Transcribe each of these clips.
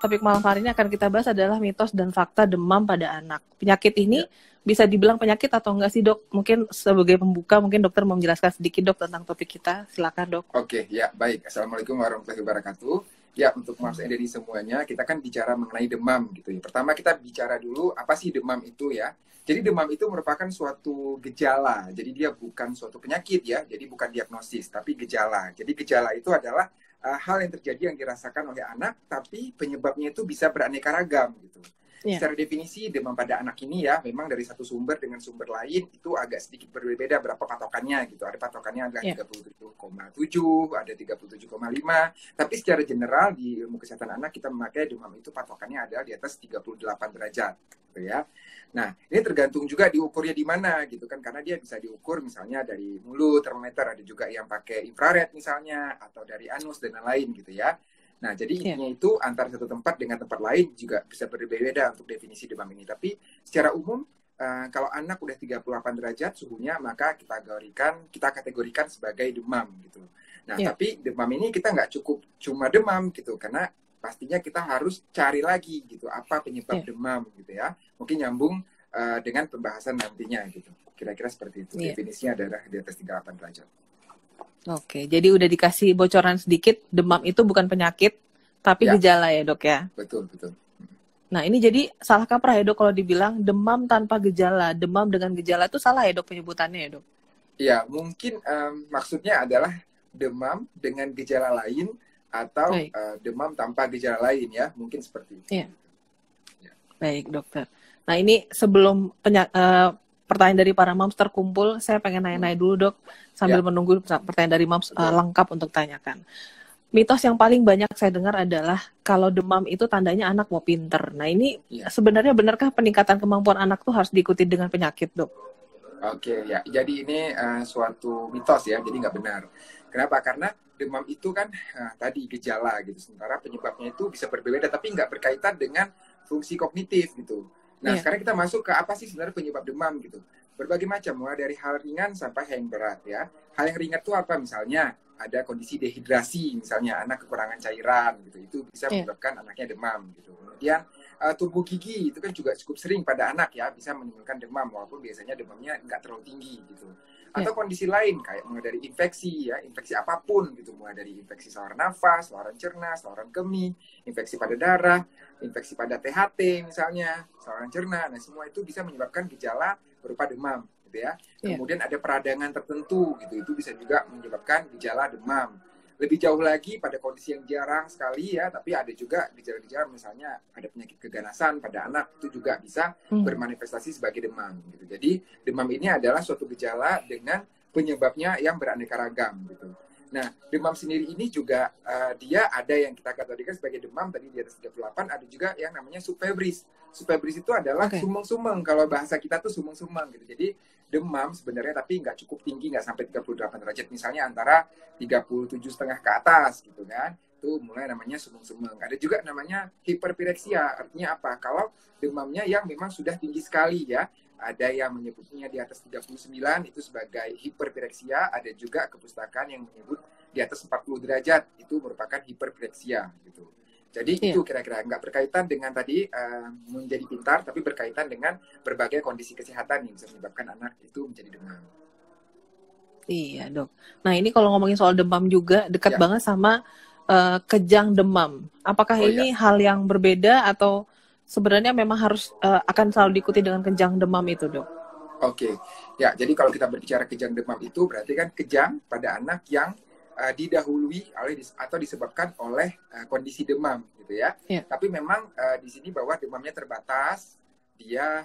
topik malam hari ini akan kita bahas adalah mitos dan fakta demam pada anak. Penyakit ini bisa dibilang penyakit atau enggak sih, Dok? Mungkin sebagai pembuka, mungkin dokter mau menjelaskan sedikit, Dok, tentang topik kita. Silakan, Dok. Oke, ya baik. Assalamualaikum warahmatullahi wabarakatuh. Ya, untuk Mas Endedi semuanya, kita kan bicara mengenai demam gitu ya. Pertama kita bicara dulu apa sih demam itu ya. Jadi demam itu merupakan suatu gejala. Jadi dia bukan suatu penyakit ya. Jadi bukan diagnosis, tapi gejala. Jadi gejala itu adalah hal yang terjadi yang dirasakan oleh anak, tapi penyebabnya itu bisa beraneka ragam gitu. Secara definisi demam pada anak ini ya, memang dari satu sumber dengan sumber lain itu agak sedikit berbeda berapa patokannya gitu. Ada patokannya adalah 37,7, ada 37,5. Tapi secara general di ilmu kesehatan anak kita memakai demam itu patokannya adalah di atas 38 derajat gitu ya. Nah, ini tergantung juga diukurnya di mana gitu kan, karena dia bisa diukur misalnya dari mulut, termometer, ada juga yang pakai infrared misalnya, atau dari anus dan lain-lain gitu ya. Nah, jadi intinya itu antara satu tempat dengan tempat lain juga bisa berbeda untuk definisi demam ini. Tapi secara umum, kalau anak udah 38 derajat suhunya, maka kita kategorikan sebagai demam gitu. Nah, tapi demam ini kita nggak cukup cuma demam gitu, karena pastinya kita harus cari lagi gitu apa penyebab demam gitu ya. Mungkin nyambung dengan pembahasan nantinya gitu. Kira-kira seperti itu. Definisinya adalah di atas 38 derajat. Oke, jadi udah dikasih bocoran sedikit, demam itu bukan penyakit, tapi gejala ya, Dok ya? Betul, betul. Nah, ini jadi salah kaprah ya, Dok, kalau dibilang demam tanpa gejala. Demam dengan gejala itu salah ya, Dok, penyebutannya ya, Dok? Ya, mungkin maksudnya adalah demam dengan gejala lain atau demam tanpa gejala lain ya, mungkin seperti itu. Iya. Baik, dokter. Nah, ini sebelum pertanyaan dari para moms terkumpul, saya pengen nanya-nanya dulu, Dok, sambil menunggu pertanyaan dari moms lengkap untuk tanyakan. Mitos yang paling banyak saya dengar adalah kalau demam itu tandanya anak mau pinter. Nah, ini sebenarnya benarkah peningkatan kemampuan anak tuh harus diikuti dengan penyakit, Dok? Oke, ya. Jadi ini suatu mitos ya, jadi nggak benar. Kenapa? Karena demam itu kan tadi gejala gitu. Sementara penyebabnya itu bisa berbeda, tapi nggak berkaitan dengan fungsi kognitif gitu. Nah, sekarang kita masuk ke apa sih sebenarnya penyebab demam gitu. Berbagai macam, mulai dari hal ringan sampai yang berat ya. Hal yang ringan itu apa? Misalnya ada kondisi dehidrasi, misalnya anak kekurangan cairan gitu. Itu bisa menyebabkan anaknya demam gitu. Kemudian tumbuh gigi itu kan juga cukup sering pada anak ya, bisa menimbulkan demam walaupun biasanya demamnya nggak terlalu tinggi gitu. Atau kondisi lain kayak mulai dari infeksi ya, infeksi apapun gitu, mulai dari infeksi saluran nafas, saluran cerna, saluran kemih, infeksi pada darah, infeksi pada THT misalnya, saluran cerna. Nah, semua itu bisa menyebabkan gejala berupa demam gitu ya. Kemudian ada peradangan tertentu gitu, itu bisa juga menyebabkan gejala demam. Lebih jauh lagi pada kondisi yang jarang sekali ya, tapi ada juga gejala-gejala, misalnya ada penyakit keganasan pada anak, itu juga bisa bermanifestasi sebagai demam gitu. Jadi demam ini adalah suatu gejala dengan penyebabnya yang beraneka ragam gitu. Nah, demam sendiri ini juga dia ada yang kita kategorikan sebagai demam tadi di atas 38, ada juga yang namanya subfebris. Subfebris itu adalah sumeng-sumeng, kalau bahasa kita tuh sumeng-sumeng gitu. Jadi demam sebenarnya tapi nggak cukup tinggi, nggak sampai 38 derajat, misalnya antara 37,5 ke atas gitu kan, itu mulai namanya sumeng-sumeng. Ada juga namanya hiperpireksia, artinya apa? Kalau demamnya yang memang sudah tinggi sekali ya, ada yang menyebutnya di atas 39 itu sebagai hiperpireksia, ada juga kepustakaan yang menyebut di atas 40 derajat itu merupakan hiperpireksia gitu. Jadi itu kira-kira nggak berkaitan dengan tadi menjadi pintar, tapi berkaitan dengan berbagai kondisi kesehatan yang bisa menyebabkan anak itu menjadi demam. Iya, Dok. Nah, ini kalau ngomongin soal demam juga dekat banget sama kejang demam. Apakah ini hal yang berbeda atau sebenarnya memang harus akan selalu diikuti dengan kejang demam itu, Dok? Oke. Ya, jadi kalau kita berbicara kejang demam itu berarti kan kejang pada anak yang didahului oleh atau disebabkan oleh kondisi demam gitu ya. Tapi memang di sini bahwa demamnya terbatas, dia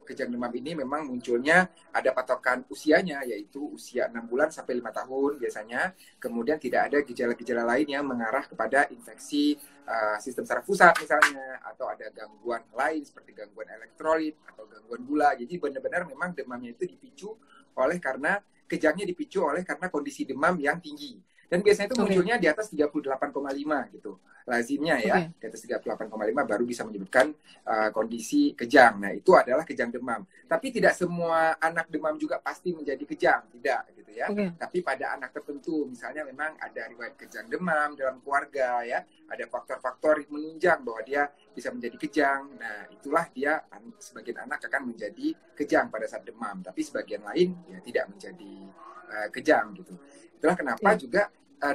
kejang demam ini memang munculnya ada patokan usianya, yaitu usia 6 bulan sampai 5 tahun biasanya. Kemudian tidak ada gejala-gejala lain yang mengarah kepada infeksi sistem saraf pusat misalnya, atau ada gangguan lain seperti gangguan elektrolit atau gangguan gula. Jadi benar-benar memang demamnya itu dipicu oleh karena kejangnya dipicu oleh karena kondisi demam yang tinggi. Dan biasanya itu Oke. munculnya di atas 38,5 gitu. Lazimnya ya, Oke. di atas 38,5 baru bisa menyebabkan kondisi kejang. Nah, itu adalah kejang demam. Tapi tidak semua anak demam juga pasti menjadi kejang, tidak gitu ya. Oke. Tapi pada anak tertentu, misalnya memang ada riwayat kejang demam dalam keluarga ya, ada faktor-faktor yang menunjang bahwa dia bisa menjadi kejang. Nah, itulah dia, sebagian anak akan menjadi kejang pada saat demam, tapi sebagian lain ya tidak menjadi kejang gitu. Itulah kenapa Ya. juga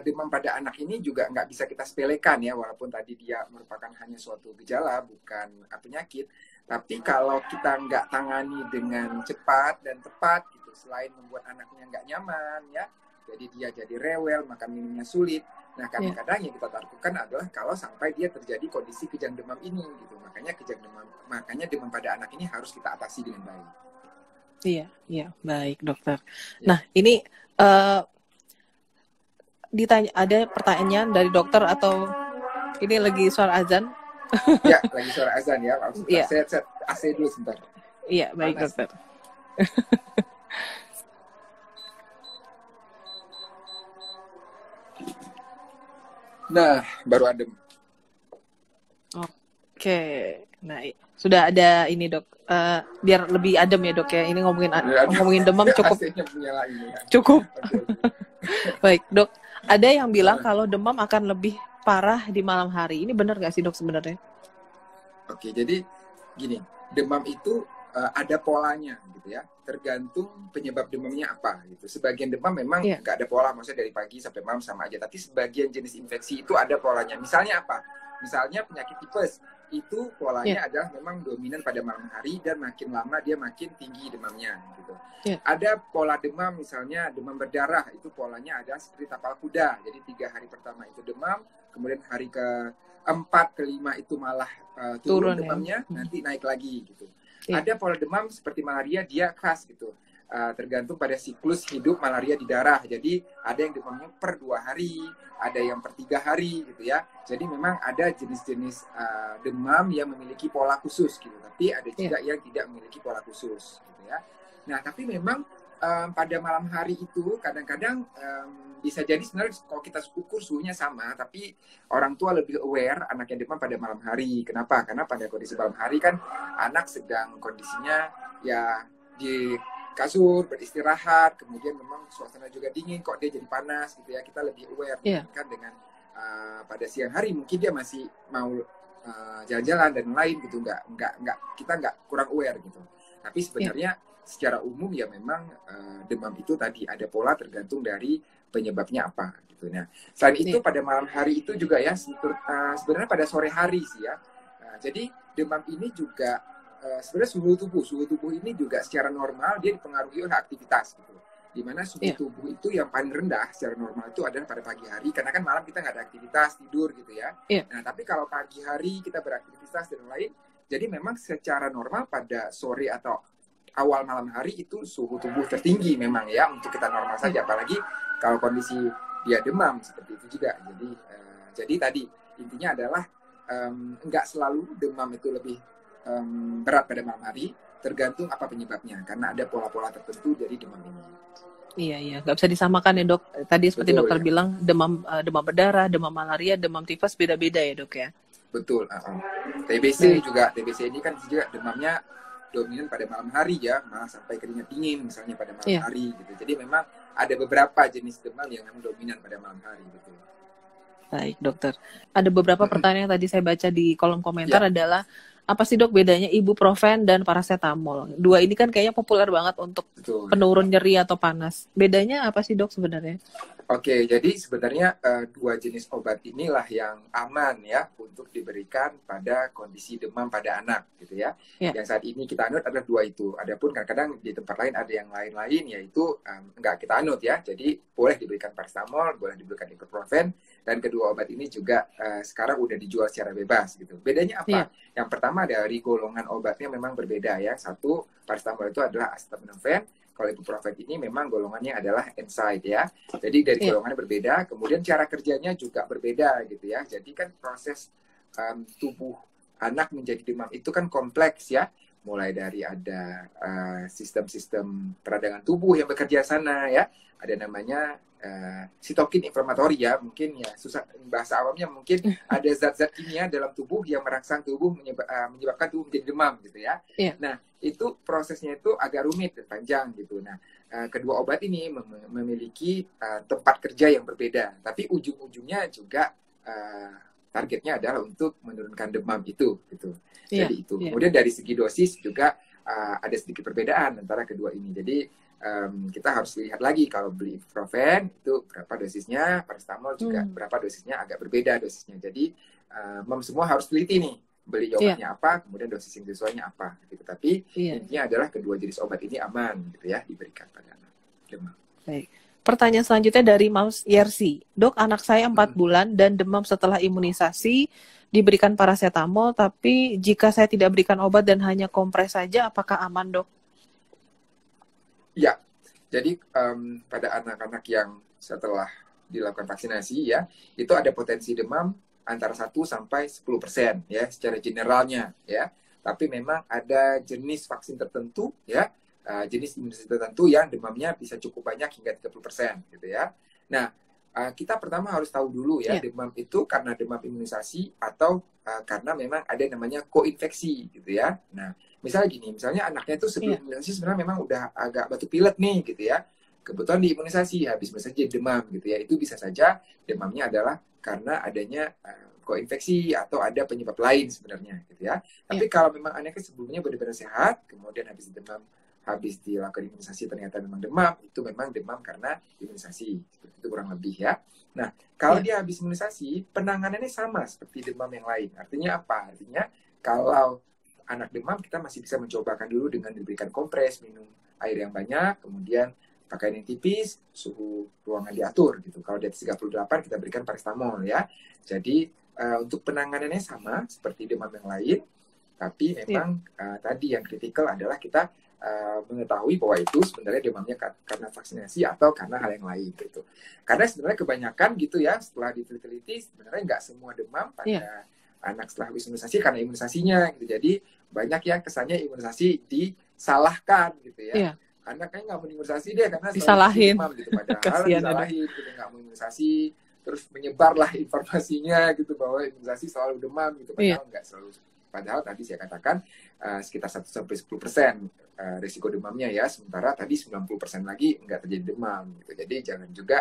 demam pada anak ini juga nggak bisa kita sepelekan ya, walaupun tadi dia merupakan hanya suatu gejala, bukan penyakit. Tapi kalau kita nggak tangani dengan cepat dan tepat, gitu, selain membuat anaknya nggak nyaman ya, jadi dia jadi rewel, makan minumnya sulit. Nah, kadang-kadang yang kita takutkan adalah kalau sampai dia terjadi kondisi kejang demam ini, gitu. Makanya demam pada anak ini harus kita atasi dengan baik. Iya, iya, baik dokter. Ya. Nah, ini ditanya, ada pertanyaan dari dokter atau ini lagi suara azan? Ya, lagi suara azan ya. Iya. Saya set AC dulu sebentar. Iya, baik Panas. dokter. Nah, baru adem. Oke, nah sudah ada ini dok. Biar lebih adem ya dok ya. Ini ngomongin demam cukup. AC-nya menyala ini ya. Cukup. Oke. Baik dok. Ada yang bilang kalau demam akan lebih parah di malam hari. Ini benar nggak sih dok sebenarnya? Oke, jadi gini, demam itu ada polanya gitu ya, tergantung penyebab demamnya apa gitu. Sebagian demam memang nggak ada pola, maksudnya dari pagi sampai malam sama aja. Tapi sebagian jenis infeksi itu ada polanya. Misalnya apa? Misalnya penyakit tipes itu polanya adalah memang dominan pada malam hari dan makin lama dia makin tinggi demamnya gitu. Ada pola demam, misalnya demam berdarah, itu polanya ada seperti tapal kuda. Jadi 3 hari pertama itu demam, kemudian hari ke-4, ke-5 itu malah turun demamnya, nanti naik lagi gitu. Ada pola demam seperti malaria, dia khas gitu. Tergantung pada siklus hidup malaria di darah. Jadi ada yang demamnya per 2 hari, ada yang per 3 hari gitu ya. Jadi memang ada jenis-jenis demam yang memiliki pola khusus gitu. Tapi ada juga yang tidak memiliki pola khusus gitu ya. Nah, tapi memang pada malam hari itu kadang-kadang bisa jadi sebenarnya kalau kita ukur suhunya sama, tapi orang tua lebih aware anaknya demam pada malam hari. Kenapa? Karena pada kondisi malam hari kan anak sedang kondisinya ya di kasur, beristirahat, kemudian memang suasana juga dingin, kok dia jadi panas gitu ya. Kita lebih aware kan dengan pada siang hari mungkin dia masih mau jalan-jalan dan lain gitu, kita nggak kurang aware gitu. Tapi sebenarnya secara umum ya memang demam itu tadi ada pola tergantung dari penyebabnya apa gitu. Nah, selain itu pada malam hari itu juga ya sebenarnya pada sore hari sih ya. Jadi demam ini juga sebenarnya suhu tubuh ini juga secara normal dia dipengaruhi oleh aktivitas gitu. Dimana suhu tubuh itu yang paling rendah secara normal itu adalah pada pagi hari, karena kan malam kita nggak ada aktivitas, tidur gitu ya. Nah, tapi kalau pagi hari kita beraktivitas dan lain, jadi memang secara normal pada sore atau awal malam hari itu suhu tubuh tertinggi memang ya untuk kita normal saja, apalagi kalau kondisi dia demam seperti itu juga. Jadi tadi intinya adalah nggak selalu demam itu lebih berat pada malam hari, tergantung apa penyebabnya, karena ada pola-pola tertentu dari demam ini. Iya, nggak bisa disamakan ya dok. Tadi seperti dokter bilang demam berdarah, demam malaria, demam tifus beda-beda ya dok ya. Betul. TBC juga, TBC ini kan juga demamnya dominan pada malam hari ya, malah sampai keringat dingin misalnya pada malam hari gitu. Jadi memang ada beberapa jenis demam yang memang dominan pada malam hari gitu. Baik dokter. Ada beberapa pertanyaan yang tadi saya baca di kolom komentar adalah apa sih dok bedanya ibuprofen dan paracetamol? Dua ini kan kayaknya populer banget untuk penurun nyeri atau panas. Bedanya apa sih dok sebenarnya? Oke, jadi sebenarnya dua jenis obat inilah yang aman ya untuk diberikan pada kondisi demam pada anak gitu ya. Yang saat ini kita anut adalah dua itu. Adapun kadang-kadang di tempat lain ada yang lain-lain, yaitu enggak kita anut ya. Jadi boleh diberikan paracetamol, boleh diberikan ibuprofen, dan kedua obat ini juga sekarang udah dijual secara bebas gitu. Bedanya apa? Yang pertama dari golongan obatnya memang berbeda ya. Satu, paracetamol itu adalah acetaminophen. Kalau ibuprofen ini memang golongannya adalah NSAID ya. Jadi dari golongannya berbeda, kemudian cara kerjanya juga berbeda gitu ya. Jadi kan proses tubuh anak menjadi demam itu kan kompleks ya. mulai dari ada sistem-sistem peradangan tubuh yang bekerja sana ya, ada namanya sitokin inflamatori ya, mungkin ya susah bahasa awamnya, mungkin ada zat-zat kimia dalam tubuh yang merangsang tubuh menyebabkan tubuh menjadi demam gitu ya. Yeah. Nah itu prosesnya itu agak rumit dan panjang gitu. Nah kedua obat ini memiliki tempat kerja yang berbeda, tapi ujung-ujungnya juga targetnya adalah untuk menurunkan demam itu gitu. Yeah. Jadi itu. Kemudian dari segi dosis juga ada sedikit perbedaan antara kedua ini. Jadi kita harus lihat lagi kalau beli ibuprofen itu berapa dosisnya, paracetamol juga berapa dosisnya, agak berbeda dosisnya. Jadi semua harus teliti nih, beli obatnya apa, kemudian dosis yang sesuainya apa gitu. Tapi intinya adalah kedua jenis obat ini aman gitu ya, diberikan pada anak demam. Baik. Pertanyaan selanjutnya dari Mams Yersi. Dok, anak saya 4 bulan dan demam setelah imunisasi, diberikan paracetamol, tapi jika saya tidak berikan obat dan hanya kompres saja, apakah aman, Dok? Ya, jadi pada anak-anak yang setelah dilakukan vaksinasi ya, itu ada potensi demam antara 1 sampai 10% ya secara generalnya ya. Tapi memang ada jenis vaksin tertentu ya, jenis imunisasi tertentu yang demamnya bisa cukup banyak hingga 30% gitu ya. Nah, kita pertama harus tahu dulu ya, demam itu karena demam imunisasi atau karena memang ada namanya koinfeksi gitu ya. Nah, misalnya gini, misalnya anaknya itu sebelum imunisasi sebenarnya memang udah agak batuk pilek nih gitu ya. Kebetulan di imunisasi habis imunisasi demam gitu ya. Itu bisa saja demamnya adalah karena adanya koinfeksi atau ada penyebab lain sebenarnya gitu ya. Tapi kalau memang anaknya sebelumnya benar-benar sehat, kemudian habis demam, habis dilakukan imunisasi ternyata memang demam, itu memang demam karena imunisasi. Itu kurang lebih ya. Nah, kalau dia habis imunisasi, penanganannya sama seperti demam yang lain. Artinya apa? Artinya kalau anak demam, kita masih bisa mencobakan dulu dengan diberikan kompres, minum air yang banyak, kemudian pakaian yang tipis, suhu ruangan diatur gitu. Kalau di atas 38 kita berikan paracetamol ya. Jadi untuk penanganannya sama seperti demam yang lain, tapi memang tadi yang kritikal adalah kita mengetahui bahwa itu sebenarnya demamnya karena vaksinasi atau karena hal yang lain gitu. Karena sebenarnya kebanyakan gitu ya, setelah diteliti sebenarnya nggak semua demam pada anak setelah imunisasi karena imunisasinya gitu. Jadi banyak yang kesannya imunisasi disalahkan gitu ya. Karena kayaknya nggak mau imunisasi deh karena disalahin demam gitu. Padahal disalahin gitu, nggak mau imunisasi, terus menyebarlah informasinya gitu bahwa imunisasi selalu demam gitu. Padahal nggak selalu. Padahal tadi saya katakan sekitar 1-10% risiko demamnya ya, sementara tadi 90% lagi nggak terjadi demam gitu. Jadi jangan juga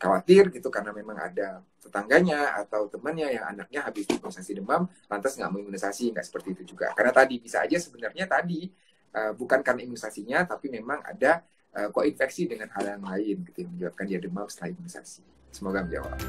khawatir gitu karena memang ada tetangganya atau temannya yang anaknya habis imunisasi demam lantas nggak mau imunisasi, nggak seperti itu juga. Karena tadi bisa aja sebenarnya tadi bukan karena imunisasinya, tapi memang ada koinfeksi dengan hal yang lain gitu yang menyebabkan dia demam setelah imunisasi. Semoga menjawab.